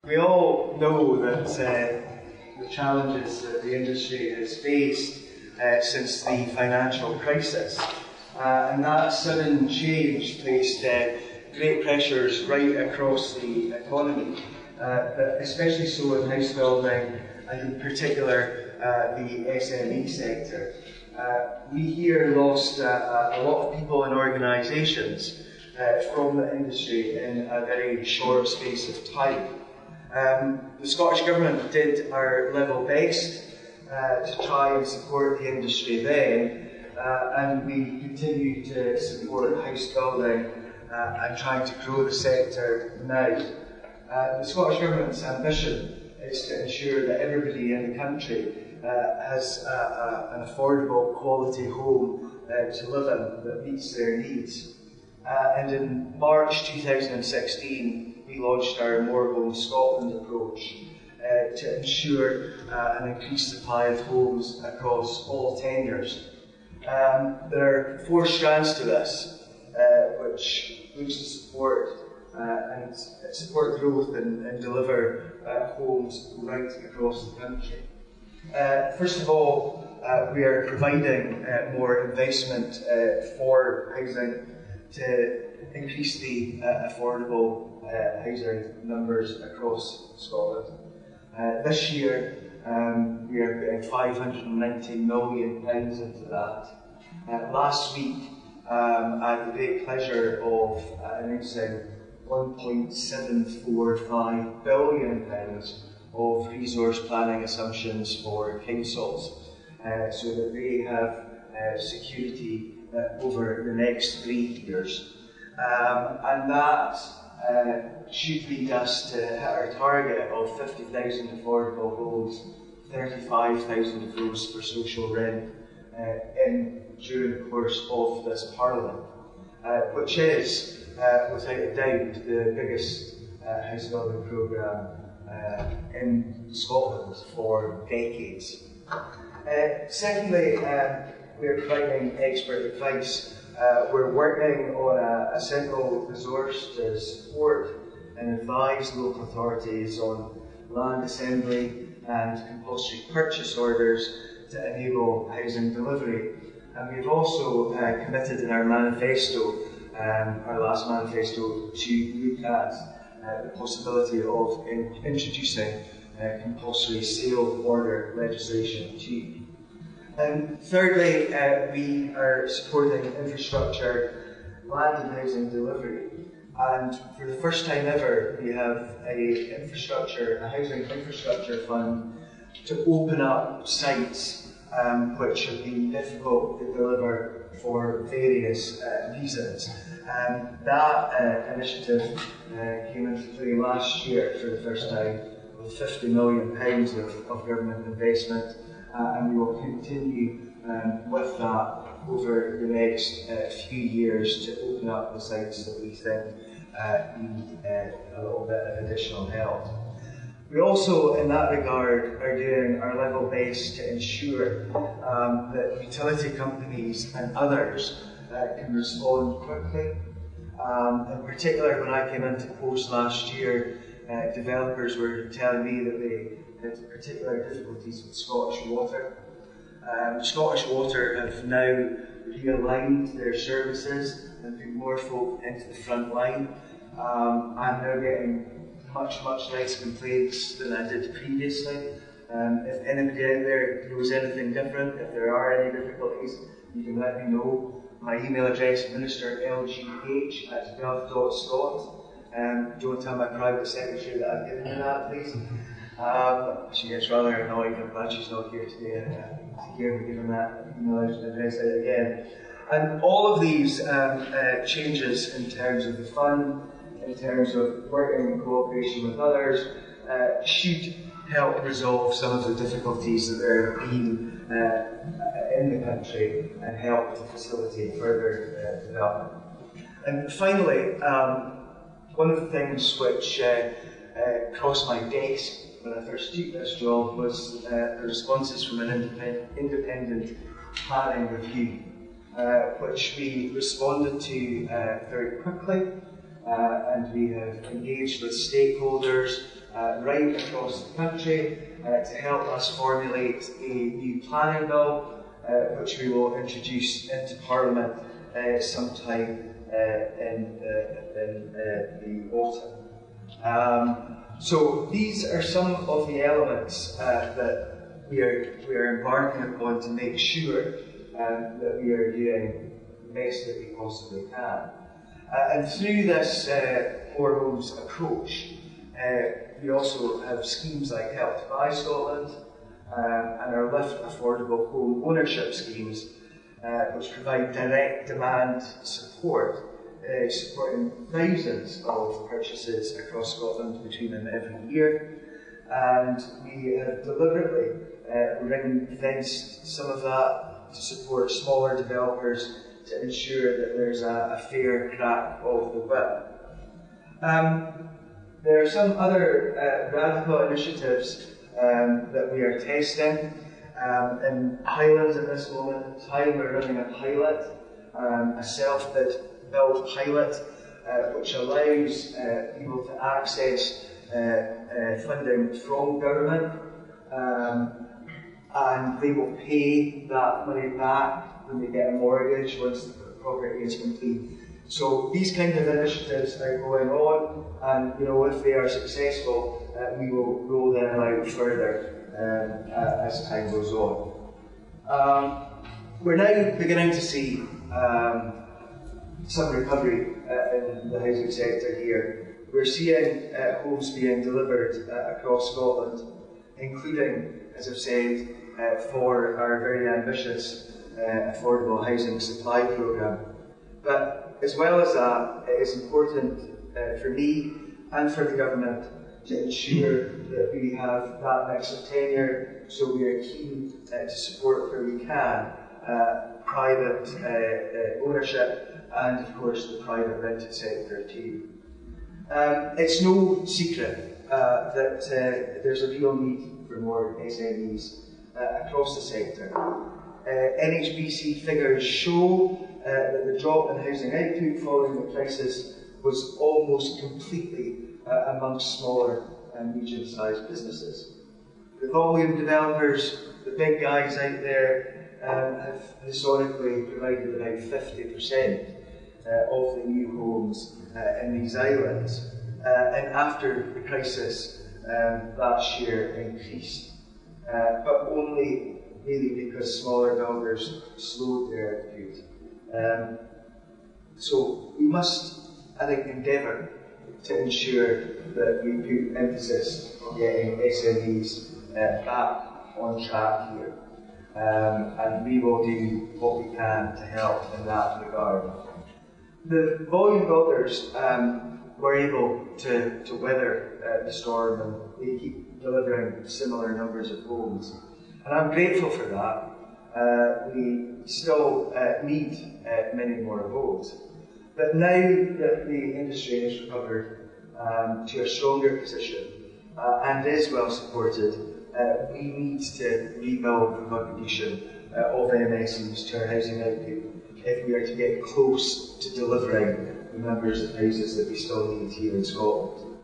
We all know that the challenges that the industry has faced since the financial crisis, and that sudden change placed great pressures right across the economy, but especially so in house building and in particular the SME sector. We here lost a lot of people and organisations from the industry in a very short space of time. The Scottish Government did our level best to try and support the industry then, and we continue to support house building and trying to grow the sector now. The Scottish Government's ambition is to ensure that everybody in the country has an affordable quality home to live in that meets their needs. And in March 2016, we launched our More Homes Scotland approach to ensure an increased supply of homes across all tenures. There are 4 strands to this, which looks to support growth and deliver homes right across the country. First of all, we are providing more investment for housing to increase the affordable housing numbers across Scotland. This year we are putting £590 million into that. Last week I had the great pleasure of announcing £1.745 billion of resource planning assumptions for councils, so that they have security over the next 3 years. And that should lead us to hit our target of 50,000 affordable homes, 35,000 of those for social rent during the course of this Parliament, which is, without a doubt, the biggest house building programme in Scotland for decades. Secondly, we are providing expert advice. We're working on a central resource to support and advise local authorities on land assembly and compulsory purchase orders to enable housing delivery. And we've also committed in our manifesto, our last manifesto, to look at the possibility of introducing compulsory sale order legislation too. And thirdly, we are supporting infrastructure, land and housing delivery. And for the first time ever, we have a housing infrastructure fund to open up sites which have been difficult to deliver for various reasons. And that initiative came into play last year for the first time with £50 million of government investment. And we will continue with that over the next few years to open up the sites that we think need a little bit of additional help. We also, in that regard, are doing our level best to ensure that utility companies and others can respond quickly. In particular, when I came into post last year, developers were telling me that they had particular difficulties with Scottish Water. Scottish Water have now realigned their services and put more folk into the front line. I'm now getting much less complaints than I did previously. If anybody out there knows anything different, if there are any difficulties, you can let me know. My email address is ministerlgh@gov.scot. Don't tell my private secretary that I've given you that, please. She gets rather annoyed. I'm glad she's not here today to hear me giving that email address out again. And all of these changes in terms of the fund, in terms of working in cooperation with others, should help resolve some of the difficulties that there have been in the country and help to facilitate further development. And finally, one of the things which crossed my desk when I first took this job was the responses from an independent planning review, which we responded to very quickly, and we have engaged with stakeholders right across the country to help us formulate a new planning bill, which we will introduce into Parliament sometime in the autumn. So these are some of the elements that we are embarking upon to make sure that we are doing the best that we possibly can. And through this More Homes approach, we also have schemes like Help to Buy Scotland and our Lift Affordable Home Ownership schemes, which provide direct demand support, supporting thousands of purchases across Scotland between them every year. And we have deliberately ring-fenced some of that to support smaller developers to ensure that there's a fair crack of the whip. There are some other radical initiatives that we are testing. In Highlands at this moment in time, we're running a pilot, a self-built pilot, which allows people to access funding from government, and they will pay that money back when they get a mortgage once the property is complete. So these kind of initiatives are going on, and if they are successful, we will roll them out further as time goes on. We're now beginning to see some recovery in the housing sector here. We're seeing homes being delivered across Scotland, including, as I've said, for our very ambitious affordable housing supply programme. But as well as that, it is important for me and for the government to ensure that we have that mix of tenure, so we are keen to support where we can private ownership and of course the private rented sector too. It's no secret that there's a real need for more SMEs across the sector. NHBC figures show that the drop in housing output following the crisis was almost completely amongst smaller and medium-sized businesses. The volume developers, the big guys out there, have historically provided about 50% of the new homes in these islands, and after the crisis that share increased, but only really because smaller builders slowed their output. So we must, I think, endeavour to ensure that we put emphasis on getting SMEs back on track here, and we will do what we can to help in that regard. The volume builders were able to weather the storm, and they keep delivering similar numbers of homes. And I'm grateful for that. We still need many more homes. But now that the industry has recovered to a stronger position and is well supported, we need to rebuild the contribution of MSPs to our housing output if we are to get close to delivering the numbers of houses that we still need here in Scotland.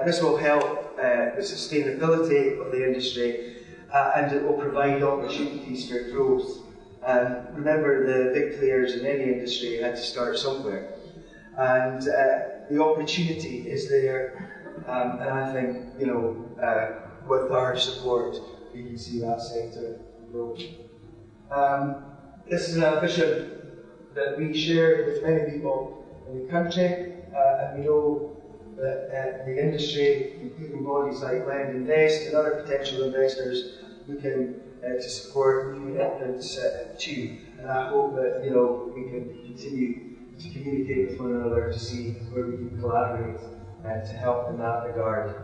This will help the sustainability of the industry, and it will provide opportunities for growth. Remember, the big players in any industry had to start somewhere, and the opportunity is there, and I think, with our support, we can see that sector grow. This is an ambition that we share with many people in the country, and we know that the industry, including bodies like Lend Invest and other potential investors, looking to support new entrants too. And I hope that we can continue to communicate with one another to see where we can collaborate to help in that regard.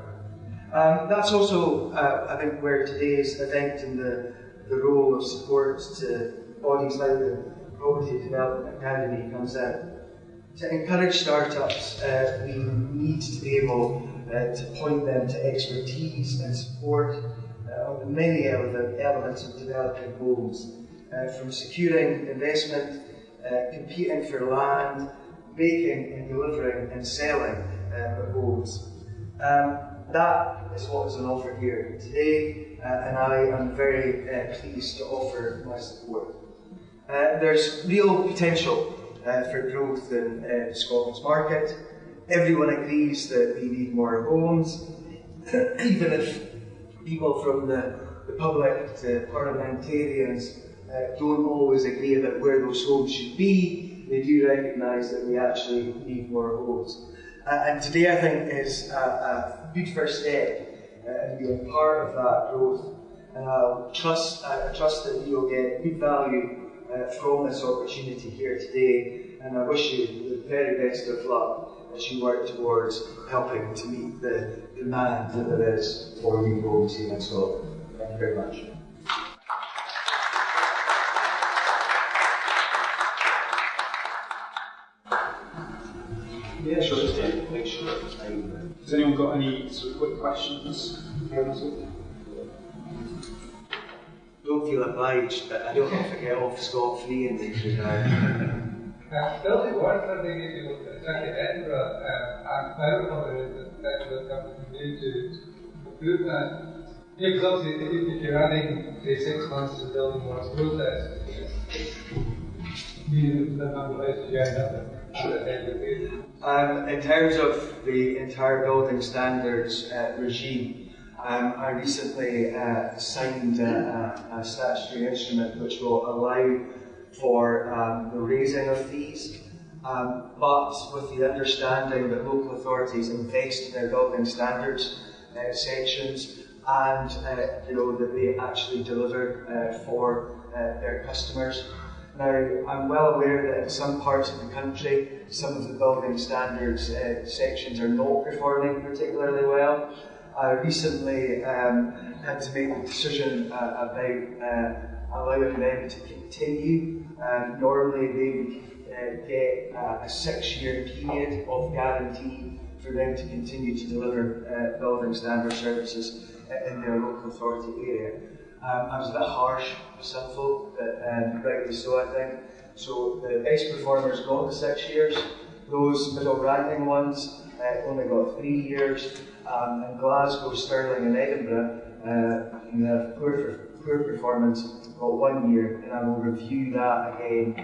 That's also, I think, where today's event and the role of support to bodies like the Property Development Academy comes in. To encourage startups, we need to be able to point them to expertise and support on the many elements of developing homes, from securing investment, competing for land, making and delivering and selling the homes. That is what is on offer here today, and I am very pleased to offer my support. There's real potential for growth in Scotland's market. Everyone agrees that we need more homes, even if people from the public to parliamentarians don't always agree about where those homes should be. They do recognise that we actually need more homes. And today I think is a good first step in being part of that growth. And I trust that you will get good value from this opportunity here today, and I wish you the very best of luck as you work towards helping to meet the demand that there is for new homes here in Scotland. Thank you very much. Yeah, sure. Just make sure. Has anyone got any sort of quick questions? Don't feel obliged, but I don't know if I get off scot-free in this regard. Building one something if you look at Edinburgh, I'm quite confident that Edinburgh government need to approve that. Yeah, because obviously if you're adding, say, 6 months to building one's process, the number of places you end up in. In terms of the entire building standards regime, I recently signed a statutory instrument which will allow for the raising of fees, but with the understanding that local authorities invest in their building standards sections and that they actually deliver for their customers. Now, I'm well aware that in some parts of the country, some of the building standards sections are not performing particularly well. I recently had to make the decision about allowing them to continue. Normally they would get a 6-year period of guarantee for them to continue to deliver building standard services in their local authority area. I was a bit harsh with some folk, but rightly so, I think. So the best performers got the 6 years. Those middle ranking ones only got 3 years. In Glasgow, Stirling and Edinburgh, you have poor performance got 1 year, and I will review that again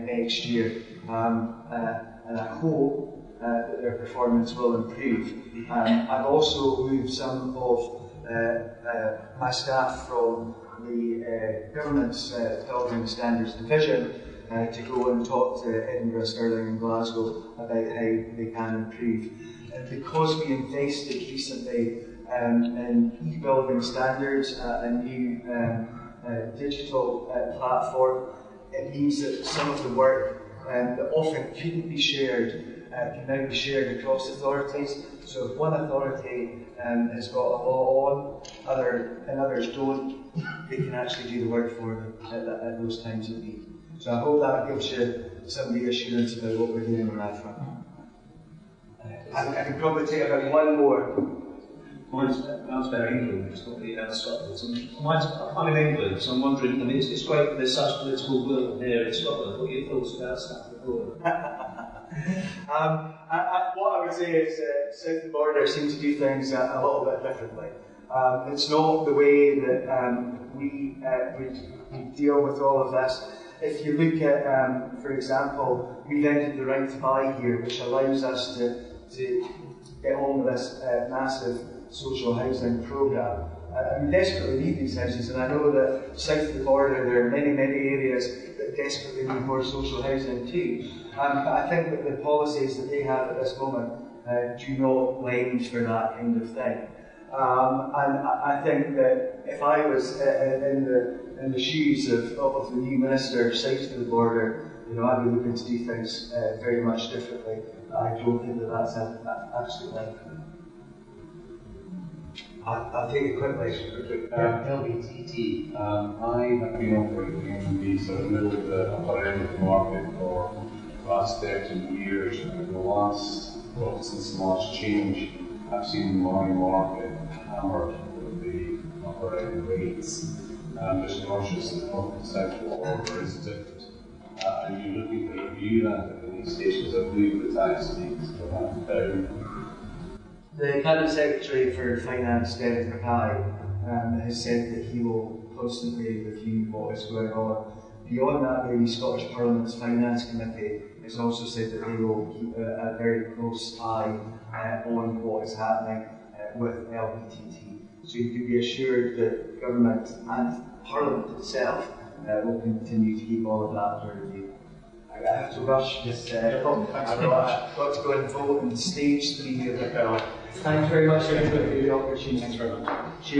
next year. And I hope that their performance will improve. I've also moved some of my staff from the government's building standards division to go and talk to Edinburgh, Stirling and Glasgow about how they can improve. And because we invested recently in e-building standards, a new digital platform, it means that some of the work that often couldn't be shared can now be shared across authorities. So if one authority has got a law on, and others don't, they can actually do the work for them at those times of need. So I hope that gives you some reassurance about what we're doing on that front. I can probably take about one more. Mine's about England, it's not really about Scotland. I'm in England, so I'm wondering, I mean, it's great that there's such political will here in Scotland. What are your thoughts about Stafford Border? What I would say is south of the border seem to do things a little bit differently. It's not the way that we deal with all of this. If you look at, for example, we've ended the right to buy here, which allows us to get on with this massive social housing programme. We desperately need these houses, and I know that south of the border there are many areas that desperately need more social housing too. But I think that the policies that they have at this moment do not lend for that kind of thing. And I think that if I was in the shoes of the new minister south of the border, I'd be looking to do things very much differently. I don't think that that's absolutely likely. I'll take it quickly. LBTT, I have been operating in the sort of middle of the upper end of the market for the last 13 years, and in the last, since the last change, I've seen my market hammered with the upper end rates. I'm just conscious that the south border is different. Are you looking to review that at any stage? Because I believe the tax needs to have down. The Cabinet Secretary for Finance, Derek Mackay, has said that he will constantly review what is going on. Beyond that, the Scottish Parliament's Finance Committee has also said that they will keep a very close eye on what is happening with LPTT. So you can be assured that government and Parliament itself will continue to keep all of that under review. I have to rush this. I've got to go and vote in stage 3 of the bill. Thanks very much everybody for the opportunity. Thanks very much. Cheers.